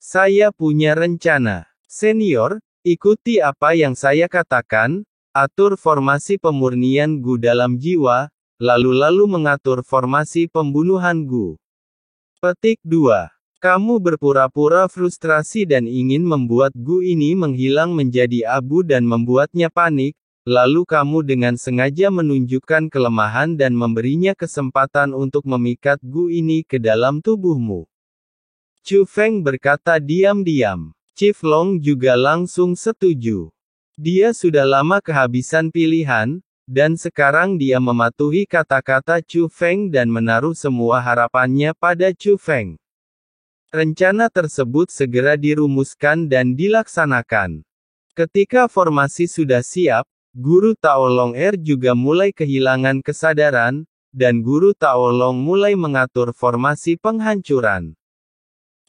Saya punya rencana. Senior, ikuti apa yang saya katakan, atur formasi pemurnian Gu dalam jiwa, lalu mengatur formasi pembunuhan Gu. Petik 2. Kamu berpura-pura frustrasi dan ingin membuat Gu ini menghilang menjadi abu dan membuatnya panik, lalu kamu dengan sengaja menunjukkan kelemahan dan memberinya kesempatan untuk memikat Gu ini ke dalam tubuhmu. Chu Feng berkata diam-diam. Chief Long juga langsung setuju. Dia sudah lama kehabisan pilihan, dan sekarang dia mematuhi kata-kata Chu Feng dan menaruh semua harapannya pada Chu Feng. Rencana tersebut segera dirumuskan dan dilaksanakan. Ketika formasi sudah siap, Guru Tao Long Er juga mulai kehilangan kesadaran, dan Guru Tao Long mulai mengatur formasi penghancuran.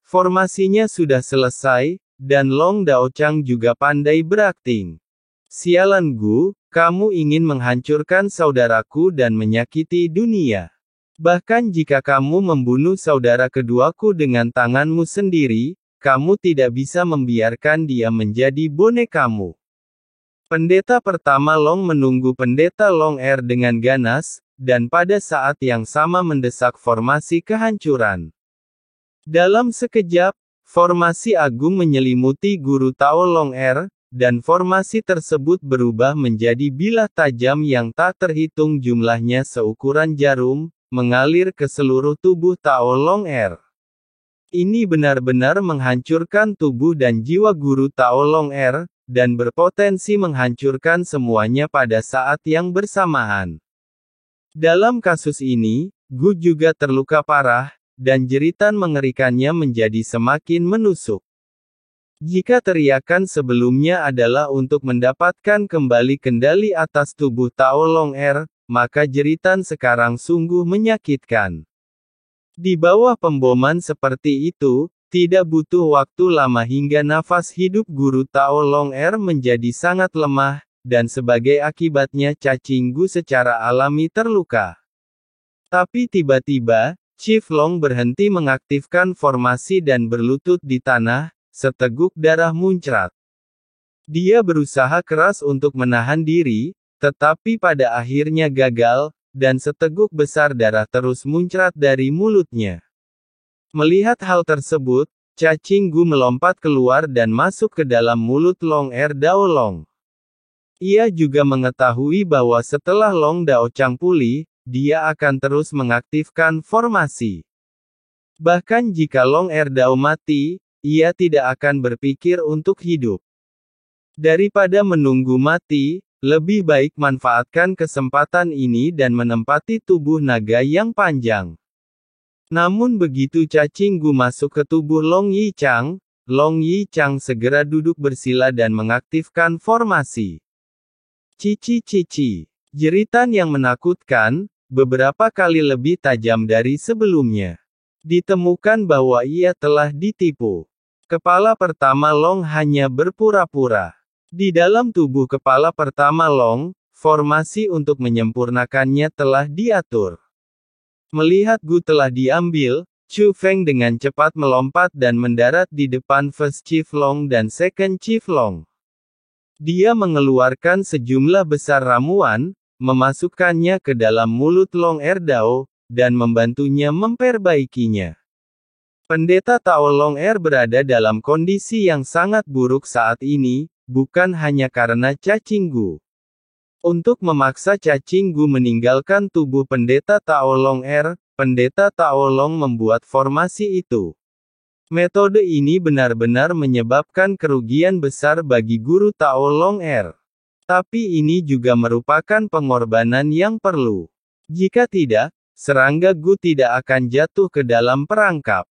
Formasinya sudah selesai, dan Long Daochang juga pandai berakting. Sialan Gu, kamu ingin menghancurkan saudaraku dan menyakiti dunia. Bahkan jika kamu membunuh saudara keduaku dengan tanganmu sendiri, kamu tidak bisa membiarkan dia menjadi bonekamu. Pendeta pertama Long menunggu Pendeta Long Er dengan ganas, dan pada saat yang sama mendesak formasi kehancuran. Dalam sekejap, formasi agung menyelimuti Guru Tao Long Er, dan formasi tersebut berubah menjadi bilah tajam yang tak terhitung jumlahnya seukuran jarum, mengalir ke seluruh tubuh Tao Long Er. Ini benar-benar menghancurkan tubuh dan jiwa Guru Tao Long Er, dan berpotensi menghancurkan semuanya pada saat yang bersamaan. Dalam kasus ini, Gu juga terluka parah, dan jeritan mengerikannya menjadi semakin menusuk. Jika teriakan sebelumnya adalah untuk mendapatkan kembali kendali atas tubuh Tao Long Er, maka jeritan sekarang sungguh menyakitkan. Di bawah pemboman seperti itu, tidak butuh waktu lama hingga nafas hidup Guru Tao Long Er menjadi sangat lemah, dan sebagai akibatnya cacing Gu secara alami terluka. Tapi tiba-tiba, Chief Long berhenti mengaktifkan formasi dan berlutut di tanah, seteguk darah muncrat. Dia berusaha keras untuk menahan diri, tetapi pada akhirnya gagal, dan seteguk besar darah terus muncrat dari mulutnya. Melihat hal tersebut, cacing Gu melompat keluar dan masuk ke dalam mulut Long Er Dao Long. Ia juga mengetahui bahwa setelah Long Daochang pulih, dia akan terus mengaktifkan formasi. Bahkan jika Long Er Dao mati, ia tidak akan berpikir untuk hidup. Daripada menunggu mati, lebih baik manfaatkan kesempatan ini dan menempati tubuh naga yang panjang. Namun begitu cacing Gu masuk ke tubuh Long Yichang segera duduk bersila dan mengaktifkan formasi. Cici. Jeritan yang menakutkan, beberapa kali lebih tajam dari sebelumnya. Ditemukan bahwa ia telah ditipu. Kepala pertama Long hanya berpura-pura. Di dalam tubuh kepala pertama Long, formasi untuk menyempurnakannya telah diatur. Melihat Gu telah diambil, Chu Feng dengan cepat melompat dan mendarat di depan First Chief Long dan Second Chief Long. Dia mengeluarkan sejumlah besar ramuan, memasukkannya ke dalam mulut Long Er Dao, dan membantunya memperbaikinya. Pendeta Tao Long Er berada dalam kondisi yang sangat buruk saat ini, bukan hanya karena cacing Gu. Untuk memaksa cacing Gu meninggalkan tubuh Pendeta Tao Long Er, Pendeta Tao Long membuat formasi itu. Metode ini benar-benar menyebabkan kerugian besar bagi Guru Tao Long Er. Tapi ini juga merupakan pengorbanan yang perlu. Jika tidak, serangga Gu tidak akan jatuh ke dalam perangkap.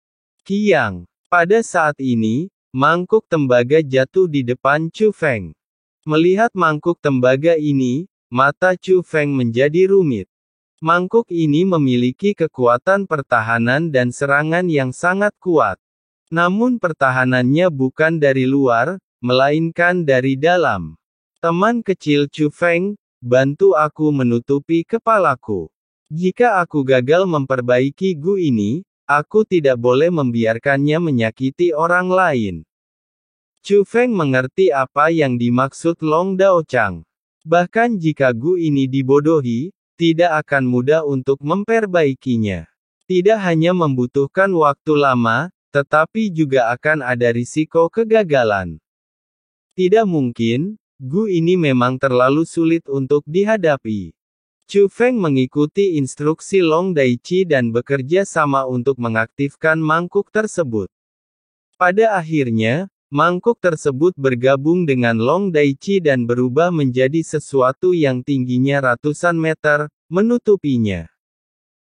Kiang. Pada saat ini, mangkuk tembaga jatuh di depan Chu Feng. Melihat mangkuk tembaga ini, mata Chu Feng menjadi rumit. Mangkuk ini memiliki kekuatan pertahanan dan serangan yang sangat kuat. Namun pertahanannya bukan dari luar, melainkan dari dalam. Teman kecil Chu Feng, bantu aku menutupi kepalaku. Jika aku gagal memperbaiki Gu ini, Aku tidak boleh membiarkannya menyakiti orang lain. Chu Feng mengerti apa yang dimaksud Long Dao Chang. Bahkan jika Gu ini dibodohi, tidak akan mudah untuk memperbaikinya. Tidak hanya membutuhkan waktu lama, tetapi juga akan ada risiko kegagalan. Tidak mungkin, Gu ini memang terlalu sulit untuk dihadapi. Chu Feng mengikuti instruksi Long Daichi dan bekerja sama untuk mengaktifkan mangkuk tersebut. Pada akhirnya, mangkuk tersebut bergabung dengan Long Daichi dan berubah menjadi sesuatu yang tingginya ratusan meter, menutupinya.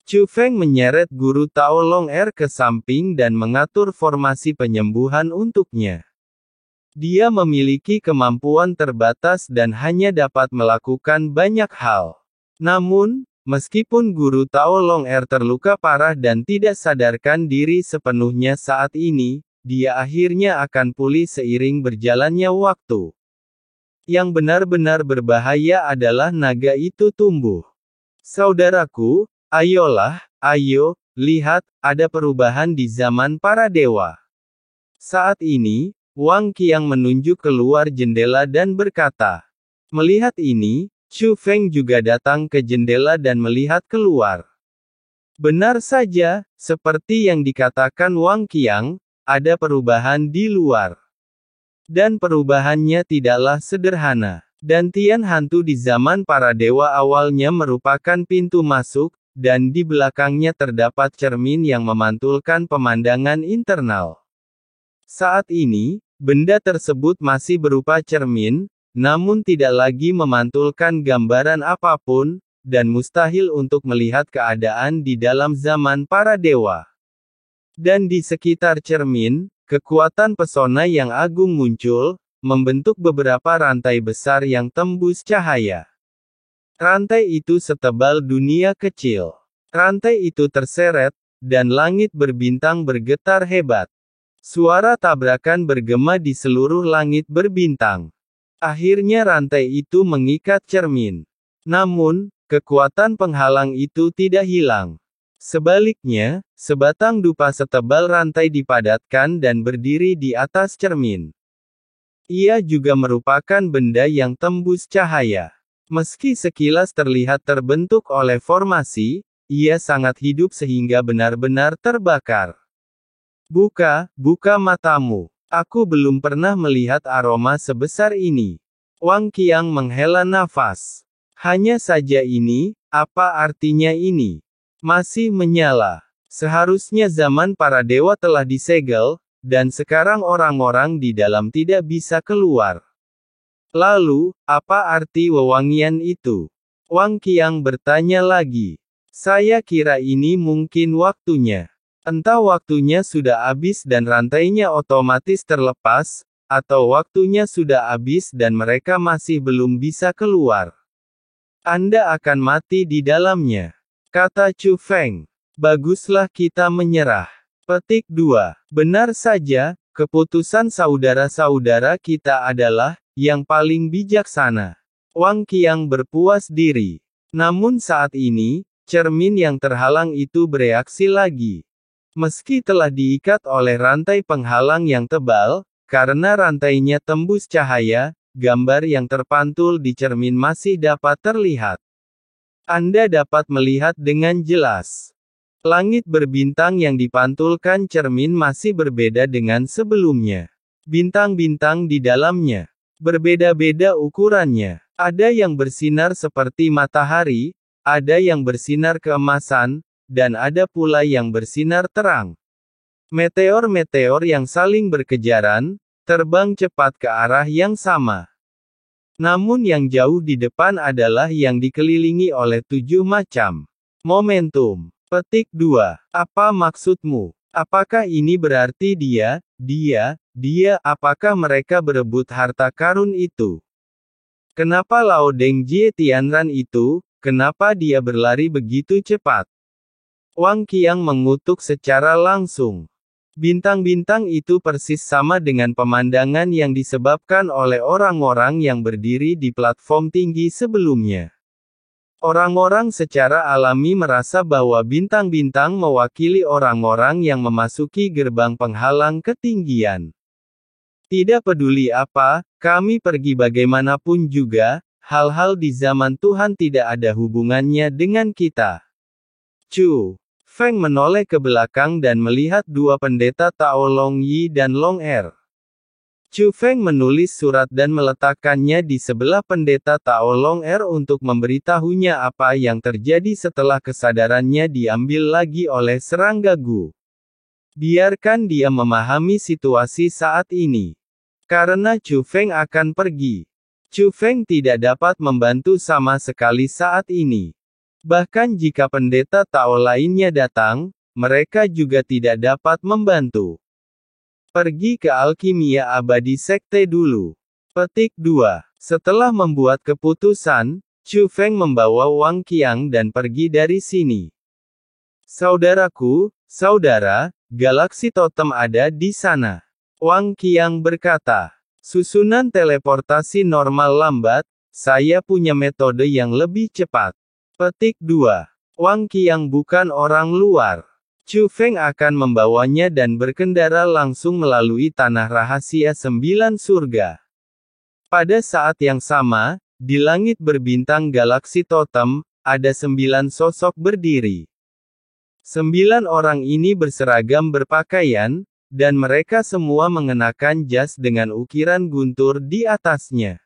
Chu Feng menyeret guru Tao Long Er ke samping dan mengatur formasi penyembuhan untuknya. Dia memiliki kemampuan terbatas dan hanya dapat melakukan banyak hal. Namun, meskipun guru Tao Long Er terluka parah dan tidak sadarkan diri sepenuhnya saat ini, dia akhirnya akan pulih seiring berjalannya waktu. Yang benar-benar berbahaya adalah naga itu tumbuh. Saudaraku, ayo, lihat, ada perubahan di zaman para dewa. Saat ini, Wang Qiang menunjuk keluar jendela dan berkata. Melihat ini, Chu Feng juga datang ke jendela dan melihat keluar. Benar saja, seperti yang dikatakan Wang Qiang, ada perubahan di luar. Dan perubahannya tidaklah sederhana. Dantian hantu di zaman para dewa awalnya merupakan pintu masuk, dan di belakangnya terdapat cermin yang memantulkan pemandangan internal. Saat ini, benda tersebut masih berupa cermin, namun tidak lagi memantulkan gambaran apapun, dan mustahil untuk melihat keadaan di dalam zaman para dewa. Dan di sekitar cermin, kekuatan pesona yang agung muncul, membentuk beberapa rantai besar yang tembus cahaya. Rantai itu setebal dunia kecil. Rantai itu terseret, dan langit berbintang bergetar hebat. Suara tabrakan bergema di seluruh langit berbintang. Akhirnya rantai itu mengikat cermin. Namun, kekuatan penghalang itu tidak hilang. Sebaliknya, sebatang dupa setebal rantai dipadatkan dan berdiri di atas cermin. Ia juga merupakan benda yang tembus cahaya. Meski sekilas terlihat terbentuk oleh formasi, ia sangat hidup sehingga benar-benar terbakar. Buka matamu. Aku belum pernah melihat aroma sebesar ini. Wang Qiang menghela nafas. Hanya saja ini, apa artinya ini? Masih menyala. Seharusnya zaman para dewa telah disegel, dan sekarang orang-orang di dalam tidak bisa keluar. Lalu, apa arti wewangian itu? Wang Qiang bertanya lagi. Saya kira ini mungkin waktunya. Entah waktunya sudah habis dan rantainya otomatis terlepas, atau waktunya sudah habis dan mereka masih belum bisa keluar. Anda akan mati di dalamnya, kata Chu Feng. Baguslah kita menyerah. Petik 2. Benar saja, keputusan saudara-saudara kita adalah yang paling bijaksana. Wang Qiang berpuas diri. Namun saat ini, cermin yang terhalang itu bereaksi lagi. Meski telah diikat oleh rantai penghalang yang tebal, karena rantainya tembus cahaya, gambar yang terpantul di cermin masih dapat terlihat. Anda dapat melihat dengan jelas. Langit berbintang yang dipantulkan cermin masih berbeda dengan sebelumnya. Bintang-bintang di dalamnya berbeda-beda ukurannya. Ada yang bersinar seperti matahari, ada yang bersinar keemasan, dan ada pula yang bersinar terang. Meteor-meteor yang saling berkejaran, terbang cepat ke arah yang sama. Namun yang jauh di depan adalah yang dikelilingi oleh 7 macam momentum. Petik 2. Apa maksudmu? Apakah ini berarti dia, apakah mereka berebut harta karun itu? Kenapa Lao Dengjie Tianran itu, kenapa dia berlari begitu cepat? Wang Qiang mengutuk secara langsung. Bintang-bintang itu persis sama dengan pemandangan yang disebabkan oleh orang-orang yang berdiri di platform tinggi sebelumnya. Orang-orang secara alami merasa bahwa bintang-bintang mewakili orang-orang yang memasuki gerbang penghalang ketinggian. Tidak peduli apa, kami pergi bagaimanapun juga, hal-hal di zaman Tuhan tidak ada hubungannya dengan kita. Chu Feng menoleh ke belakang dan melihat dua pendeta Tao Long Yi dan Long Er. Chu Feng menulis surat dan meletakkannya di sebelah pendeta Tao Long Er untuk memberitahunya apa yang terjadi setelah kesadarannya diambil lagi oleh serangga Gu. Biarkan dia memahami situasi saat ini. Karena Chu Feng akan pergi. Chu Feng tidak dapat membantu sama sekali saat ini. Bahkan jika pendeta Tao lainnya datang, mereka juga tidak dapat membantu. Pergi ke Alkimia Abadi Sekte dulu. Petik 2. Setelah membuat keputusan, Chu Feng membawa Wang Qiang dan pergi dari sini. Saudaraku, saudara, galaksi totem ada di sana. Wang Qiang berkata. Susunan teleportasi normal lambat, saya punya metode yang lebih cepat. Petik 2. Wang Qiang bukan orang luar. Chu Feng akan membawanya dan berkendara langsung melalui tanah rahasia 9 surga. Pada saat yang sama, di langit berbintang galaksi totem, ada 9 sosok berdiri. 9 orang ini berseragam berpakaian, dan mereka semua mengenakan jas dengan ukiran guntur di atasnya.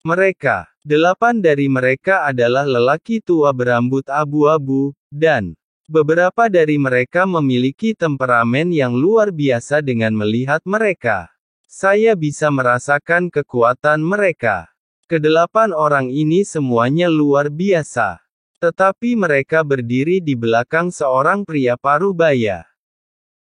Mereka, 8 dari mereka adalah lelaki tua berambut abu-abu, dan beberapa dari mereka memiliki temperamen yang luar biasa dengan melihat mereka. Saya bisa merasakan kekuatan mereka. Kedelapan orang ini semuanya luar biasa. Tetapi mereka berdiri di belakang seorang pria parubaya.